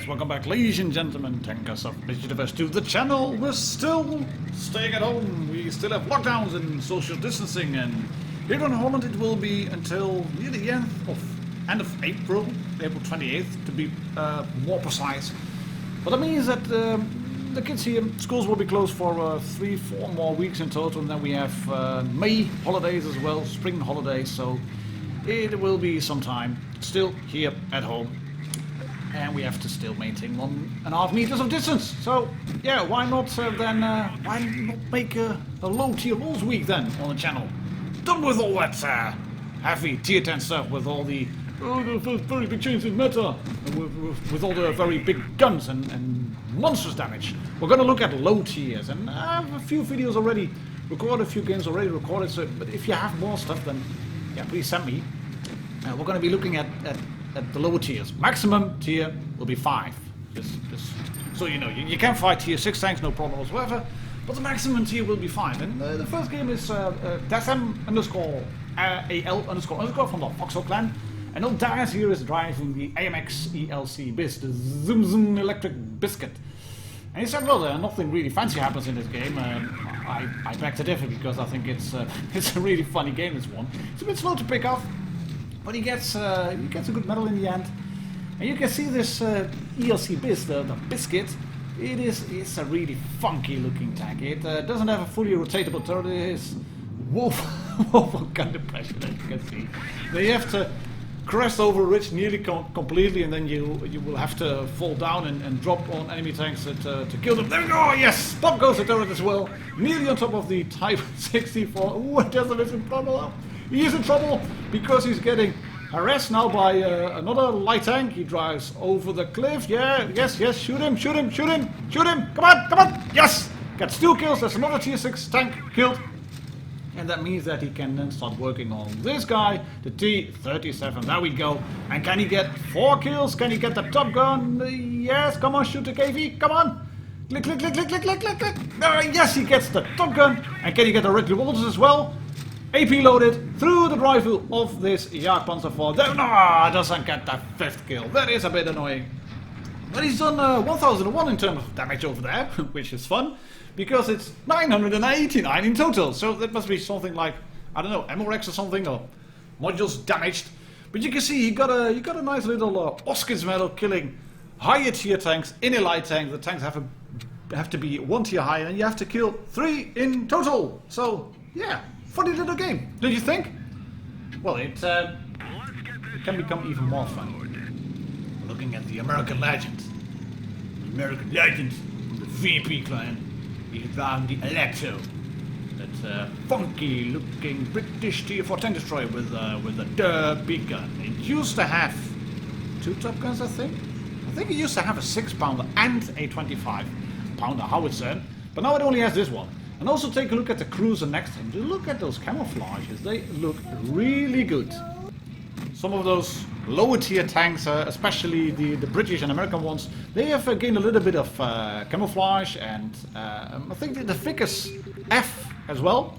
Yes, welcome back, ladies and gentlemen, tankers of Blitz to the channel. We're still staying at home. We still have lockdowns and social distancing, and here in Holland it will be until near the end of April 28th to be more precise. But that means that the kids here, schools will be closed for 3-4 more weeks in total, and then we have May holidays as well, spring holidays, so it will be some time still here at home. And we have to still maintain 1.5 meters of distance. So, yeah, why not why not make a low tier rules week then on the channel? Done with all that heavy tier 10 stuff, with all the very big changes in meta, and with all the very big guns and monstrous damage. We're going to look at low tiers, and I have a few videos already recorded, a few games already recorded. So, but if you have more stuff, then yeah, please send me. We're going to be looking at the lower tiers. Maximum tier will be 5. Just so you know, you can fight tier 6 tanks, no problem whatsoever, but the maximum tier will be 5. And the first game is Dasm_AL__ from the Foxhole clan. And old Daz here is driving the AMX ELC Bis, the Zoom Zoom electric biscuit. And he said, well, nothing really fancy happens in this game. I beg to differ, because I think it's a really funny game, this one. It's a bit slow to pick up, but he gets a good medal in the end. And you can see this ELC Bis, the biscuit. It's a really funky looking tank. It doesn't have a fully rotatable turret. It is woeful kind of pressure, as you can see. Then you have to crest over a ridge nearly completely, and then you will have to fall down and drop on enemy tanks to kill them. There we go! Yes! Pop goes the turret as well. Nearly on top of the Type 64. Ooh, Desert is in trouble. He is in trouble because he's getting harassed now by another light tank. He drives over the cliff. Yeah, yes, shoot him. Come on! Yes! Gets 2 kills. There's another tier 6 tank killed. And that means that he can then start working on this guy, the T-37. There we go. And can he get 4 kills? Can he get the top gun? Yes, come on, shoot the KV. Come on. Click. Yes, he gets the top gun. And can he get the red revolvers as well? AP loaded through the rifle of this Jagdpanzer IV. No, doesn't get the 5th kill. That is a bit annoying. But he's done 1001 in terms of damage over there, which is fun, because it's 989 in total. So that must be something like, I don't know, MRX or something, or modules damaged. But you can see he got a nice little Oscars medal, killing higher tier tanks in a light tank. The tanks have to be 1 tier higher, and you have to kill 3 in total. So yeah. Funny little game, don't you think? Well, it can become even more fun. Looking at the American legend. The American legend from the VP clan. He's driving the Alecto. That funky looking British tier 4 tank destroyer with a big gun. It used to have 2 top guns, I think. I think it used to have a 6-pounder and a 25-pounder howitzer. But now it only has this one. And also take a look at the Cruiser next to him. Look at those camouflages, they look really good. Some of those lower tier tanks, especially the British and American ones, they have gained a little bit of camouflage, and I think the Vickers F as well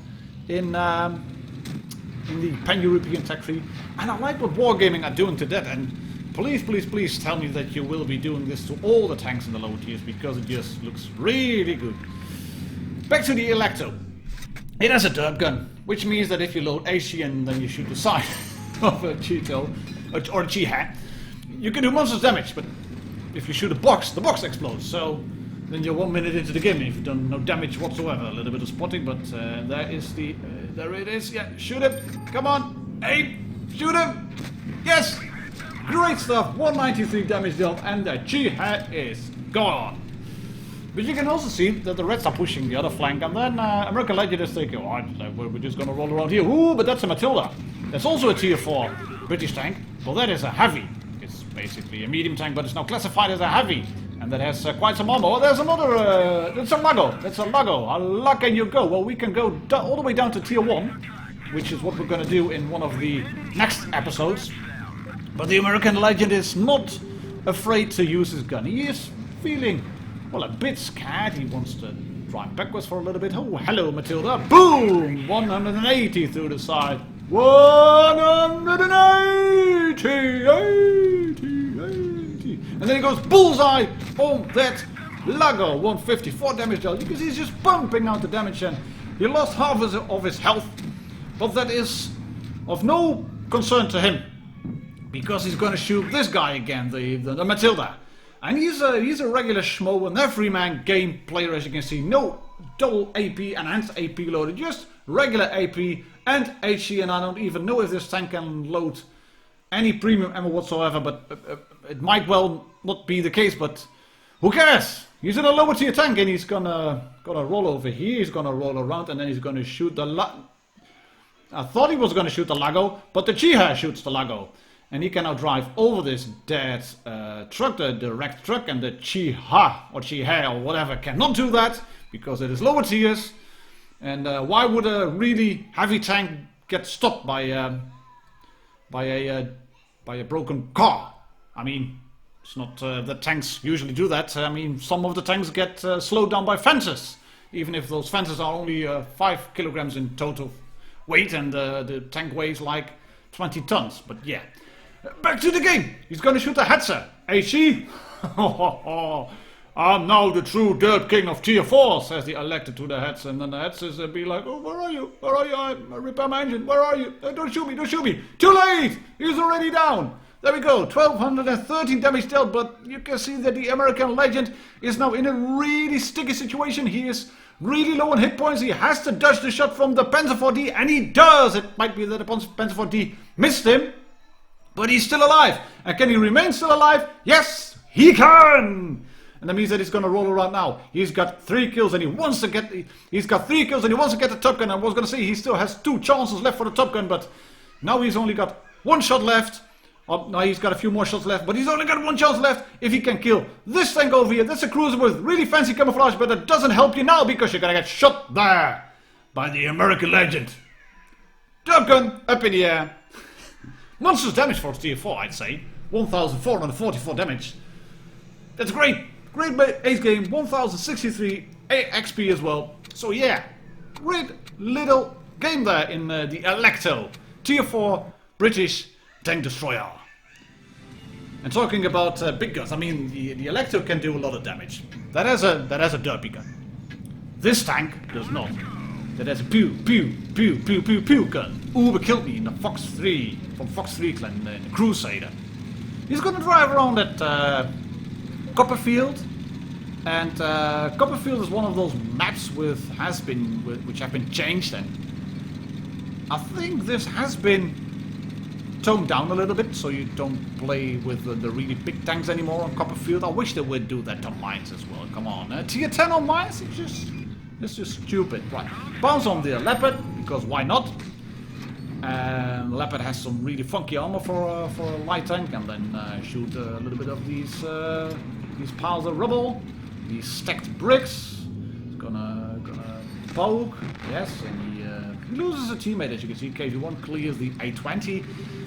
in the Pan-European Tech Tree. And I like what Wargaming are doing to that, and please tell me that you will be doing this to all the tanks in the lower tiers, because it just looks really good. Back to the Alecto. It has a derp gun, which means that if you load AC and then you shoot the side of a Cheeto or a G-hat, you can do monstrous damage. But if you shoot a box, the box explodes. So then you're 1 minute into the game and you've done no damage whatsoever. A little bit of spotting, but there it is. Yeah, shoot him. Come on, aim, shoot him. Yes, great stuff. 193 damage dealt, and the G-hat is gone. But you can also see that the Reds are pushing the other flank, and then American Legend is thinking, oh, we're just gonna roll around here. Ooh, but that's a Matilda. That's also a tier 4 British tank. Well, that is a heavy. It's basically a medium tank, but it's now classified as a heavy. And that has quite some armor. Oh, there's another, that's a Lago. That's a Lago. A luck and you go. Well, we can go all the way down to tier 1, which is what we're gonna do in one of the next episodes. But the American Legend is not afraid to use his gun. He is feeling, well, a bit scared. He wants to drive backwards for a little bit. Oh, hello, Matilda. Boom! 180 through the side. 180! 80! and then he goes bullseye on that Lago. 154 damage dealt. You can see he's just pumping out the damage, and he lost half of his health, but that is of no concern to him, because he's going to shoot this guy again, the Matilda. And he's a regular schmo, an everyman game player, as you can see. No double AP, enhanced AP loaded, just regular AP and HE, and I don't even know if this tank can load any premium ammo whatsoever, but it might well not be the case, but who cares? He's in a lower tier tank, and he's gonna roll over here, he's gonna roll around, and then he's gonna shoot the I thought he was gonna shoot the Lago, but the Chiha shoots the Lago. And he can now drive over this dead truck, the wrecked truck, and the Chiha or Chiha or whatever cannot do that, because it is lower tiers. And why would a really heavy tank get stopped by a broken car? I mean, it's not that tanks usually do that. I mean, some of the tanks get slowed down by fences, even if those fences are only 5 kilograms in total weight, and the tank weighs like 20 tons. But yeah. Back to the game. He's going to shoot the Hetzer. HE? I'm now the true dirt king of tier 4, says the Alecto to the Hetzer. And then the Hetzers be like, oh, where are you? Where are you? I repair my engine. Where are you? Don't shoot me. Don't shoot me. Too late. He's already down. There we go. 1213 damage dealt. But you can see that the American legend is now in a really sticky situation. He is really low on hit points. He has to dodge the shot from the Panzer 4D. And he does. It might be that the Panzer 4D missed him, but he's still alive. And can he remain still alive? Yes, he can! And that means that he's going to roll around now. He's got 3 kills and he wants to get... He's got 3 kills and he wants to get the Top Gun. I was going to say he still has 2 chances left for the Top Gun, but now he's only got 1 shot left. Oh, now he's got a few more shots left, but he's only got 1 chance left if he can kill this tank over here. That's a Cruiser with really fancy camouflage, but that doesn't help you now because you're going to get shot there by the American legend. Top Gun up in the air. Monstrous damage for tier 4, I'd say. 1,444 damage. That's great. Great ace game. 1,063 XP as well. So yeah, great little game there in the Alecto. Tier 4 British tank destroyer. And talking about big guns, I mean the Alecto can do a lot of damage. That has a derpy gun. This tank does not. That has a pew, pew, pew, pew, pew, pew gun. Uber killed me in the Fox 3, from Fox 3 clan in the Crusader. He's gonna drive around at Copperfield. And Copperfield is one of those maps which have been changed, and I think this has been toned down a little bit, so you don't play with the really big tanks anymore on Copperfield. I wish they would do that to mines as well. Come on, tier 10 on mines? It's just stupid. Right, bounce on the Leopard, because why not? And Leopard has some really funky armor for a light tank, and then shoot a little bit of these piles of rubble, these stacked bricks. It's gonna poke, yes, and he loses a teammate, as you can see. KV1 clears the A20,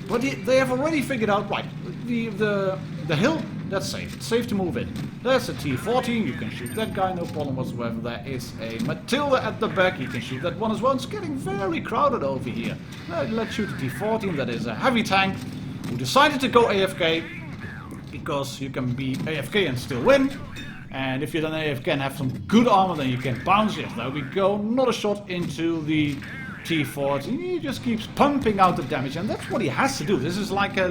but they have already figured out, right, the hill, that's safe. It's safe to move in. There's a T14, you can shoot that guy, no problem whatsoever. There is a Matilda at the back, you can shoot that one as well. It's getting very crowded over here. Let's shoot the T14, that is a heavy tank who decided to go AFK, because you can be AFK and still win. And if you're then AFK and have some good armor, then you can bounce. Yes, there we go. Not a shot into the T14. He just keeps pumping out the damage, and that's what he has to do. This is like a,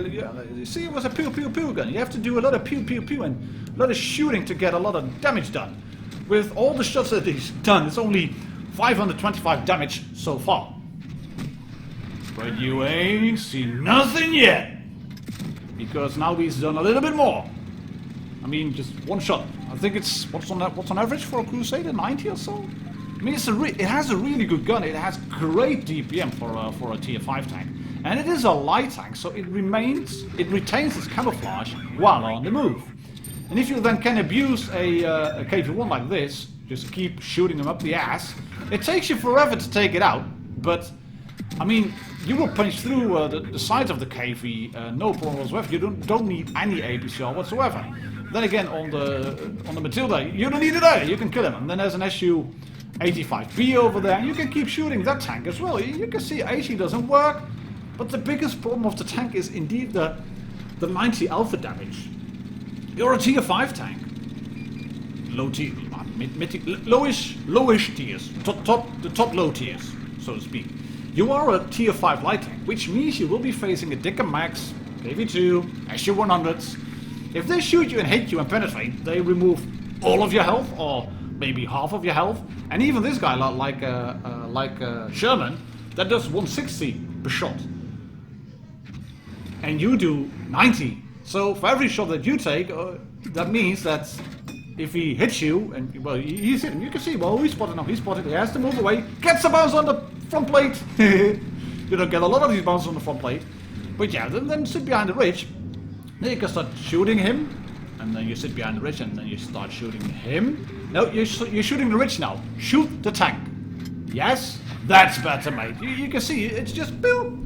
you see, it was a pew pew pew gun. You have to do a lot of pew pew pew and a lot of shooting to get a lot of damage done. With all the shots that he's done, it's only 525 damage so far. But you ain't seen nothing yet, because now he's done a little bit more. I mean, just 1 shot. I think it's what's on average for a Crusader, 90 or so. I mean, it has a really good gun. It has great DPM for a tier 5 tank, and it is a light tank, so it retains its camouflage while on the move. And if you then can abuse a KV1 like this, just keep shooting him up the ass, it takes you forever to take it out. But I mean, you will punch through the sides of the KV, no problem whatsoever. You don't need any APCR whatsoever. Then again, on the Matilda, you don't need it either. You can kill him. And then there's an SU-85B over there, and you can keep shooting that tank as well. You can see AC doesn't work, but the biggest problem of the tank is indeed the 90 alpha damage. You're a tier 5 tank. Low tier, lowish tiers, the top low tiers, so to speak. You are a tier 5 light tank, which means you will be facing a Dicker Max, KV2, SU-100s. If they shoot you and hit you and penetrate, they remove all of your health, or maybe half of your health. And even this guy, like Sherman, that does 160 per shot. And you do 90. So for every shot that you take, that means that if he hits you, and well, he's hitting, you can see, well, he's spotted now, he has to move away, gets a bounce on the front plate. You don't get a lot of these bounces on the front plate. But yeah, then sit behind the ridge. Then you can start shooting him, and then you sit behind the ridge, and then you start shooting him. No, you're shooting the ridge now. Shoot the tank. Yes, that's better, mate. You can see, it's just pew,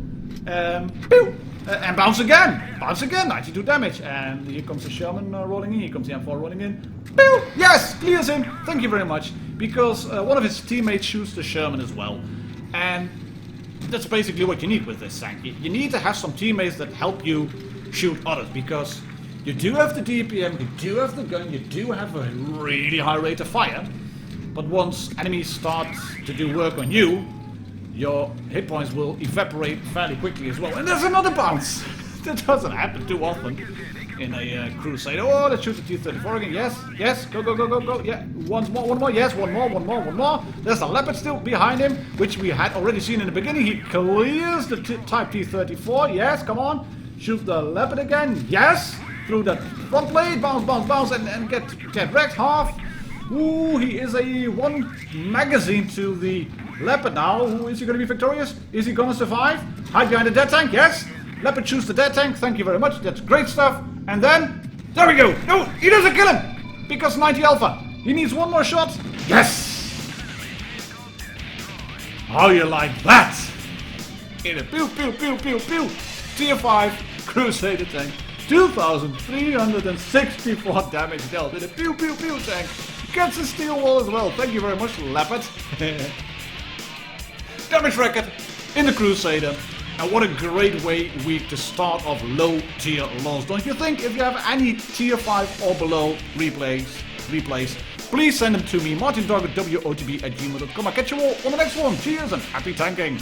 pew. And bounce again, 92 damage, and here comes the Sherman rolling in, here comes the M4 rolling in, pew! Yes, clears him, thank you very much, because one of his teammates shoots the Sherman as well, and that's basically what you need with this tank. You need to have some teammates that help you shoot others, because you do have the DPM, you do have the gun, you do have a really high rate of fire, but once enemies start to do work on you, your hit points will evaporate fairly quickly as well. And there's another bounce! That doesn't happen too often in a Crusader. Oh, let's shoot the T-34 again. Yes, go. Yeah, one more, yes, one more. There's a Leopard still behind him, which we had already seen in the beginning. He clears the Type T-34. Yes, come on. Shoot the Leopard again. Yes, through the front plate. Bounce, and get wrecked half. Ooh, he is a 1 magazine to the Leopard now. Is he going to be victorious? Is he going to survive? Hide behind the dead tank, yes. Leopard shoots the dead tank, thank you very much, that's great stuff. And then, there we go. No, he doesn't kill him, because 90 Alpha. He needs one more shot. Yes. How you like that? In a pew. Tier 5 Crusader tank. 2,364 damage dealt in a pew tank. Gets a steel wall as well. Thank you very much, Leopard. Damage record in the Crusader. And what a great week to start off low tier lows. Don't you think? If you have any tier 5 or below replays, please send them to me, martindoggerwotb@gmail.com. I'll catch you all on the next one. Cheers and happy tanking.